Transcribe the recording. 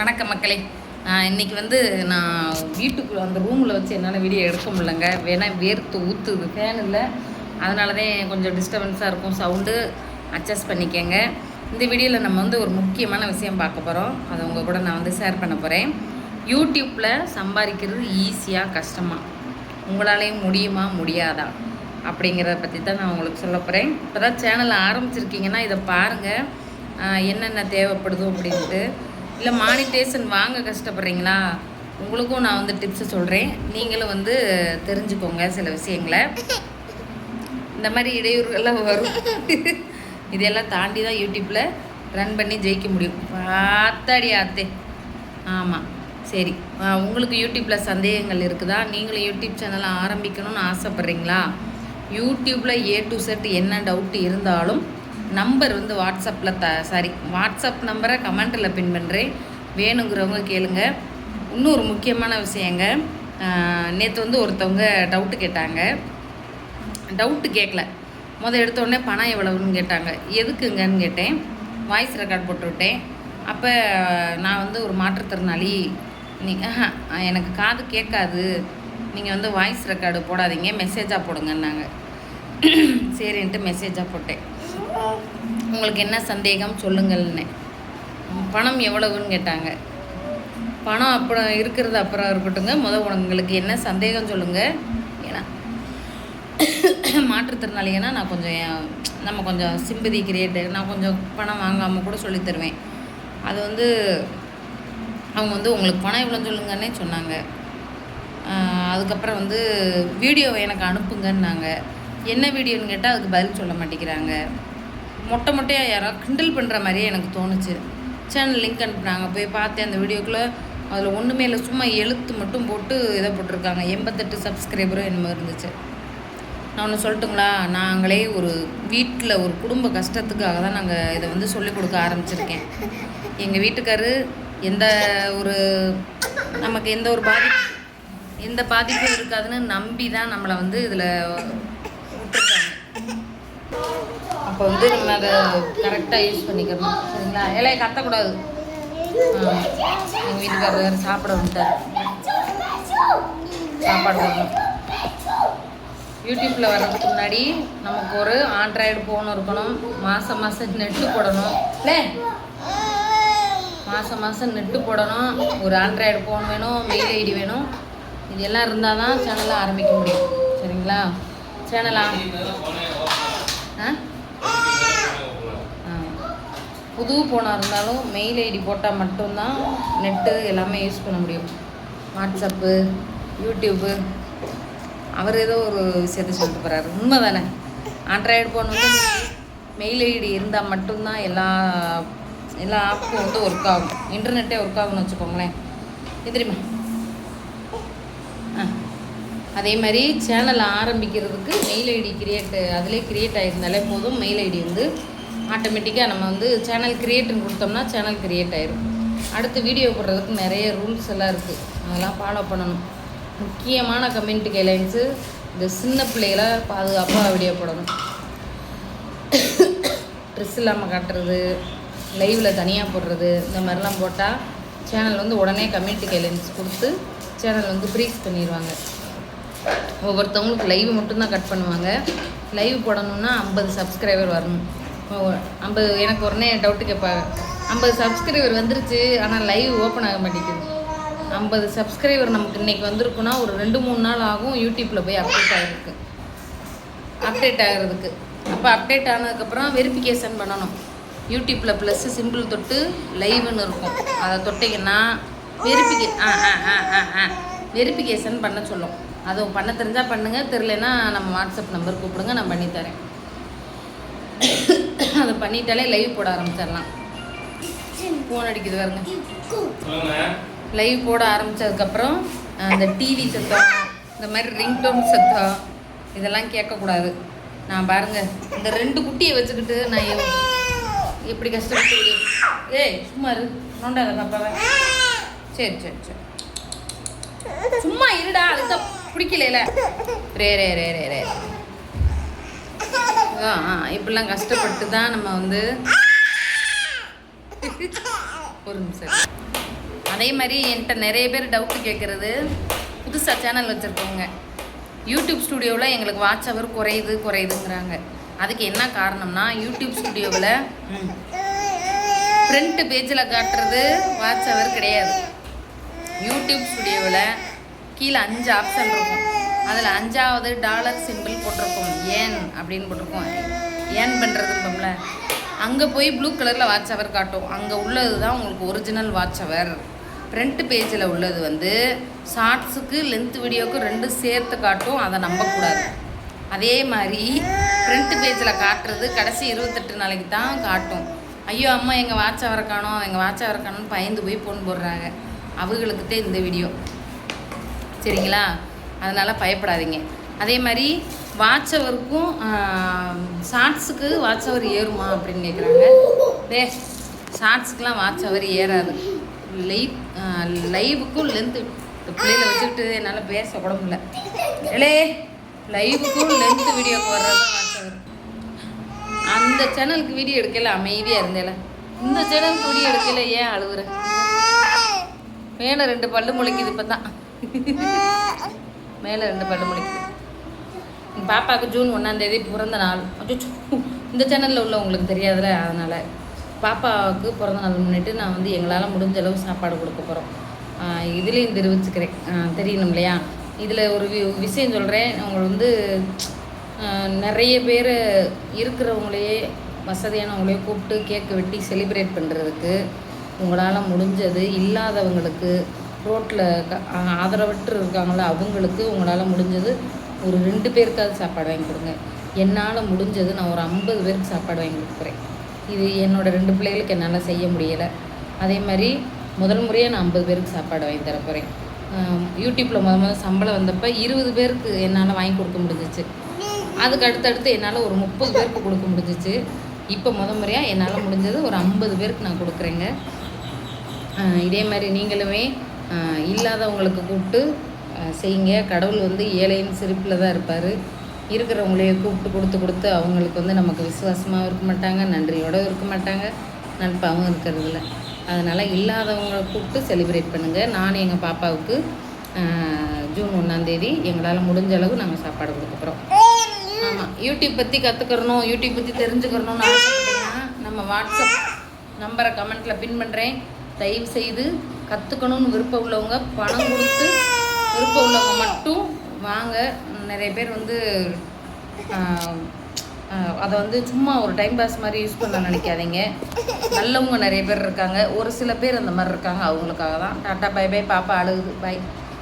வணக்கம் மக்களே. இன்றைக்கி நான் வீட்டுக்குள்ளே அந்த ரூமில் வச்சு என்னால் வீடியோ எடுக்க முடியலங்க. வேணால் வேர்த்து ஊற்றுது, ஃபேன் இல்லை, அதனால தான் கொஞ்சம் டிஸ்டர்பன்ஸாக இருக்கும், சவுண்டு அட்ஜஸ்ட் பண்ணிக்கங்க. இந்த வீடியோவில் நம்ம ஒரு முக்கியமான விஷயம் பார்க்க போகிறோம். அதை உங்கள் கூட நான் ஷேர் பண்ண போகிறேன். யூடியூப்பில் சம்பாதிக்கிறது ஈஸியாக கஷ்டமாக, உங்களாலேயும் முடியுமா முடியாதா அப்படிங்கிறத பற்றி தான் நான் உங்களுக்கு சொல்ல போகிறேன். இப்போ தான் சேனல் ஆரம்பிச்சிருக்கீங்கன்னா இதை பாருங்கள், என்னென்ன தேவைப்படுதோ அப்படின்ட்டு. இல்லை மானிட்டேஷன் வாங்க கஷ்டப்படுறீங்களா, உங்களுக்கும் நான் டிப்ஸு சொல்கிறேன். நீங்களும் தெரிஞ்சுக்கோங்க சில விஷயங்களை. இந்த மாதிரி இடையூறுகள்லாம் வரும், இதெல்லாம் தாண்டி தான் யூடியூப்பில் ரன் பண்ணி ஜெயிக்க முடியும். பார்த்தாடி ஆத்தே. ஆமாம், சரி. உங்களுக்கு யூடியூப்பில் சந்தேகங்கள் இருக்குதா, நீங்களும் யூடியூப் சேனலை ஆரம்பிக்கணும்னு ஆசைப்பட்றீங்களா? யூடியூப்பில் A to Z என்ன டவுட்டு இருந்தாலும் நம்பர் வாட்ஸ்அப்பில் வாட்ஸ்அப் நம்பரை கமெண்ட்டில் பின் பண்ணுறேன், வேணுங்கிறவங்க கேளுங்க. இன்னொரு முக்கியமான விஷயங்க, நேற்று ஒருத்தவங்க டவுட்டு கேட்டாங்க. டவுட்டு கேட்கல, எடுத்தோடனே பணம் எவ்வளவுன்னு கேட்டாங்க. எதுக்குங்கன்னு கேட்டேன். வாய்ஸ் ரெக்கார்ட் போட்டுவிட்டேன். அப்போ நான் ஒரு மாற்றுத்திறனாளி, எனக்கு காது கேட்காது, நீங்கள் வாய்ஸ் ரெக்கார்டு போடாதீங்க, மெசேஜாக போடுங்கன்னாங்க. சரின்ட்டு மெசேஜாக போட்டேன். உங்களுக்கு என்ன சந்தேகம் சொல்லுங்கள்னு. பணம் எவ்வளவுன்னு கேட்டாங்க. பணம் அப்புறம் இருக்கிறது அப்புறம் இருக்கட்டுங்க, உங்களுக்கு என்ன சந்தேகம் சொல்லுங்கள். ஏன்னா மாற்றுத்திறனாளிங்கன்னா நான் நம்ம கொஞ்சம் சிம்பதி கிரியேட்டு, நான் கொஞ்சம் பணம் வாங்காமல் கூட சொல்லித்தருவேன். அது அவங்க உங்களுக்கு பணம் எவ்வளோன்னு சொல்லுங்கன்னே சொன்னாங்க. அதுக்கப்புறம் வீடியோவை எனக்கு அனுப்புங்கன்னாங்க. என்ன வீடியோன்னு கேட்டால் அதுக்கு பதில் சொல்ல மாட்டேங்கிறாங்க. மொட்டையாக யாராவது கிண்டல் பண்ணுற மாதிரியே எனக்கு தோணுச்சு. சேனல் லிங்க் அனுப்புனாங்க, போய் பார்த்தேன். அந்த வீடியோக்குள்ளே அதில் ஒன்றுமே இல்லை, சும்மா எழுத்து மட்டும் போட்டு இதை போட்டிருக்காங்க. 88 சப்ஸ்கிரைபரும் என்னமோ இருந்துச்சு. நான் ஒன்று சொல்லட்டுங்களா, நாங்களே ஒரு வீட்டில் ஒரு குடும்ப கஷ்டத்துக்காக தான் நாங்கள் இதை சொல்லிக் கொடுக்க ஆரம்பிச்சிருக்கேன். எங்கள் வீட்டுக்காரு நமக்கு எந்த பாதிப்பும் இருக்காதுன்னு நம்பி தான் நம்மளை இதில் விட்டுருக்காங்க. அப்போ நம்ம அதை கரெக்டாக யூஸ் பண்ணிக்கணும், சரிங்களா? இலையை கத்தக்கூடாது. எங்கள் வீட்டுக்காரர் சாப்பிட வந்துட்டார், சாப்பாடு வரணும். யூடியூப்பில் வர்றதுக்கு முன்னாடி நமக்கு ஒரு ஆண்ட்ராய்டு ஃபோன் இருக்கணும், மாதம் நெட்டு போடணும். இல்லை, மாதம் நெட்டு போடணும், ஒரு ஆண்ட்ராய்டு ஃபோன் வேணும், மெயில் ஐடி வேணும். இது எல்லாம் இருந்தால் தான் சேனலை ஆரம்பிக்க முடியும், சரிங்களா? சேனலா புது ஃபோனாக இருந்தாலும் மெயில் ஐடி போட்டால் மட்டும்தான் நெட்டு எல்லாமே யூஸ் பண்ண முடியும். WhatsApp, YouTube. அவர் ஏதோ ஒரு விஷயத்தை சொல்லிட்டு போகிறாரு, உண்மை தானே? ஆண்ட்ராய்டு ஃபோன் மெயில் ஐடி இருந்தால் மட்டும்தான் எல்லா ஆப்பும் ஒர்க் ஆகும், இன்டர்நெட்டே ஒர்க் ஆகும்னு வச்சுக்கோங்களேன். எதிரிமா அதே மாதிரி சேனல் ஆரம்பிக்கிறதுக்கு மெயில் ஐடி அதிலே கிரியேட் ஆகிருந்தாலே போதும். மெயில் ஐடி ஆட்டோமேட்டிக்காக நம்ம சேனல் கிரியேட்டுன்னு கொடுத்தோம்னா சேனல் கிரியேட் ஆகிரும். அடுத்து வீடியோ போடுறதுக்கு நிறைய ரூல்ஸ் எல்லாம் இருக்குது, அதெல்லாம் ஃபாலோ பண்ணணும். முக்கியமான கம்யூனிட்டி கைட்லைன்ஸு, இந்த சின்ன பிள்ளைகளை பாதுகாப்பாக வீடியோ போடணும், ட்ரெஸ் இல்லாமல் காட்டுறது, லைவில் தனியாக போடுறது, இந்த மாதிரிலாம் போட்டால் சேனல் உடனே கம்யூனிட்டி கைட்லைன்ஸ் கொடுத்து சேனல் ஃப்ரீஸ் பண்ணிடுவாங்க. ஒவ்வொருத்தவங்களுக்கு லைவ் மட்டும்தான் கட் பண்ணுவாங்க. லைவ் போடணுன்னா 50 சப்ஸ்கிரைபர் வரணும். 50 எனக்கு உடனே டவுட்டு கேட்பாங்க, 50 சப்ஸ்கிரைபர் வந்துருச்சு ஆனால் லைவ் ஓப்பன் ஆக மாட்டேங்குது. 50 சப்ஸ்கிரைபர் நமக்கு இன்றைக்கி வந்திருக்குன்னா ஒரு 2-3 நாள் ஆகும் யூடியூப்பில் போய் அப்டேட் ஆகிறதுக்கு. அப்போ அப்டேட் ஆனதுக்கப்புறம் வெரிஃபிகேஷன் பண்ணணும். யூடியூப்பில் ப்ளஸ் சிம்பிள் தொட்டு லைவ்னு இருக்கும், அதை தொட்டிங்கன்னா வெரிஃபிகேஷன் பண்ண சொல்லும். அதை பண்ண தெரிஞ்சால் பண்ணுங்கள், தெரிலனா நம்ம வாட்ஸ்அப் நம்பர் கூப்பிடுங்க, நான் பண்ணித்தரேன். அதை பண்ணிட்டாலே லைவ் போட ஆரம்பிச்சிடலாம். ஃபோன் அடிக்குது பாருங்க. லைவ் போட ஆரம்பித்ததுக்கப்புறம் அந்த டிவி சத்தம், இந்த மாதிரி ரிங்டோன் சத்தம் இதெல்லாம் கேட்கக்கூடாது. நான் பாருங்கள், இந்த 2 குட்டியை வச்சுக்கிட்டு நான் எப்படி கஷ்டப்பட்டு ஏய் சும்மா இரு, நோண்டாத பாப்பாவை. சரி சும்மா இருடா, அதுதான் பிடிக்கல. ரே இப்படிலாம் கஷ்டப்பட்டு தான் நம்ம ஒரு நிமிஷம் அதே மாதிரி என்கிட்ட நிறைய பேர் டவுட்டு கேட்குறது, புதுசாக சேனல் வச்சுருக்கோங்க, யூடியூப் ஸ்டுடியோவில் எங்களுக்கு வாட்ச் ஹவர் குறையுதுங்கிறாங்க. அதுக்கு என்ன காரணம்னா, யூடியூப் ஸ்டுடியோவில் ஃப்ரண்ட் பேஜில் காட்டுறது வாட்ச் ஹவர் கிடையாது. யூடியூப் ஸ்டுடியோவில் கீழே 5 ஆப்ஷன் இருக்கும். அதில் 5வது டாலர் சிம்பிள் போட்டிருக்கோம், ஏன் அப்படின்னு போட்டிருக்கோம். ஏன் பண்ணுறதுப்போம்ல, அங்கே போய் ப்ளூ கலரில் வாட்ச் ஹவர் காட்டும். அங்கே உள்ளது தான் உங்களுக்கு ஒரிஜினல் வாட்ச் ஹவர். ஃப்ரண்ட் பேஜில் உள்ளது வந்து ஷார்ட்ஸுக்கு லென்த் வீடியோவுக்கு 2 சேர்த்து காட்டும். அதை நம்பக்கூடாது. அதே மாதிரி ஃப்ரண்ட் பேஜில் காட்டுறது கடைசி 28 நாளைக்கு தான் காட்டும். ஐயோ அம்மா எங்கள் வாட்ச் ஹவரை காணோம்னு பயந்து போய் ஃபோன் போடுறாங்க. அவங்களுக்கிட்டே இந்த வீடியோ, சரிங்களா? அதனால் பயப்படாதீங்க. அதே மாதிரி வாட்ச் ஹவருக்கும் ஷார்ட்ஸுக்கு வாட்ச் ஹவர் ஏறுமா அப்படின்னு கேட்குறாங்க. ஷார்ட்ஸுக்கெலாம் வாட்ச் ஹவர் ஏறாது. லைவுக்கும் லென்த்து பிள்ளையில வச்சுக்கிட்டு என்னால் பேச கூட முடியல. லைவுக்கும் லென்த்து வீடியோக்கு வர்றது தான் வாட்ச் ஹவர். அந்த சேனலுக்கு வீடியோ எடுக்கல, அமைதியாக இருந்தேல. இந்த சேனலுக்கு வீடியோ எடுக்கல, ஏன் அழுகுற? மேலே 2 பல்லு முளைக்குது. இப்போ தான் மேலே 2 பல்லு முளைக்குது. எங்கள் பாப்பாவுக்கு ஜூன் 1ஆம் தேதி பிறந்த நாள். இந்த சேனலில் உள்ளவங்களுக்கு தெரியாதுல்ல, அதனால் பாப்பாவுக்கு பிறந்த நாள் முன்னிட்டு நான் வந்து எங்களால் முடிஞ்ச அளவு சாப்பாடு கொடுக்க போகிறோம். இதுலேயும் தெரிவிச்சுக்கிறேன், தெரியணும் இல்லையா? இதில் ஒரு விஷயம் சொல்கிறேன். அவங்க வந்து நிறைய பேர் இருக்கிறவங்களையே, வசதியானவங்களையே கூப்பிட்டு கேக்கு வெட்டி செலிப்ரேட் பண்ணுறதுக்கு உங்களால் முடிஞ்சது, இல்லாதவங்களுக்கு, ரோட்டில் ஆதரவற்று இருக்காங்களோ அவங்களுக்கு உங்களால் முடிஞ்சது ஒரு 2 பேருக்காவது சாப்பாடு வாங்கி கொடுங்க. என்னால் முடிஞ்சது நான் ஒரு 50 பேருக்கு சாப்பாடு வாங்கி கொடுக்குறேன். இது என்னோடய 2 பிள்ளைகளுக்கு என்னால் செய்ய முடியலை. அதே மாதிரி முதல் முறையாக நான் 50 பேருக்கு சாப்பாடு வாங்கி தர போகிறேன். யூடியூப்பில் முதல் சம்பளம் வந்தப்போ 20 பேருக்கு என்னால் வாங்கி கொடுக்க முடிஞ்சிச்சு. அதுக்கு அடுத்தடுத்து என்னால் ஒரு 30 பேருக்கு கொடுக்க முடிஞ்சிச்சு. இப்போ முறையாக என்னால் முடிஞ்சது ஒரு 50 பேருக்கு நான் கொடுக்குறேங்க. இதே மாதிரி நீங்களுமே இல்லாதவங்களுக்கு கூப்பிட்டு செய்யுங்க. கடவுள் வந்து ஏழையின் சிரிப்பில் தான் இருப்பார். இருக்கிறவங்களையே கூப்பிட்டு கொடுத்து அவங்களுக்கு வந்து நமக்கு விசுவாசமாகவும் இருக்க மாட்டாங்க, நன்றியோடு இருக்க மாட்டாங்க, நட்பாகவும் இருக்கிறதில்ல. அதனால் இல்லாதவங்களை கூப்பிட்டு செலிப்ரேட் பண்ணுங்கள். நான் எங்கள் பாப்பாவுக்கு ஜூன் 1ஆம் தேதி எங்களால் முடிஞ்ச அளவு நாங்கள் சாப்பாடு கொடுக்க போகிறோம். ஆமாம், யூடியூப் பற்றி கற்றுக்கிறணும், யூடியூப் பற்றி தெரிஞ்சுக்கிறணும்னு ஆசைப்பட்டீங்கன்னா நம்ம வாட்ஸ்அப் நம்பரை கமெண்ட்டில் பின் பண்ணுறேன். தயவு செய்து கற்றுக்கணும்னு விருப்பம் உள்ளவங்க, பணம் கொடுத்து விருப்பம் உள்ளவங்க மட்டும் வாங்க. நிறைய பேர் வந்து அதை வந்து சும்மா ஒரு டைம் பாஸ் மாதிரி யூஸ் பண்ண நினைக்காதீங்க. நல்லவங்க நிறைய பேர் இருக்காங்க, ஒரு சில பேர் அந்த மாதிரி இருக்காங்க. அவங்களுக்காக தான். டாட்டா, பை பை. பாப்பா அழுகுது, பை.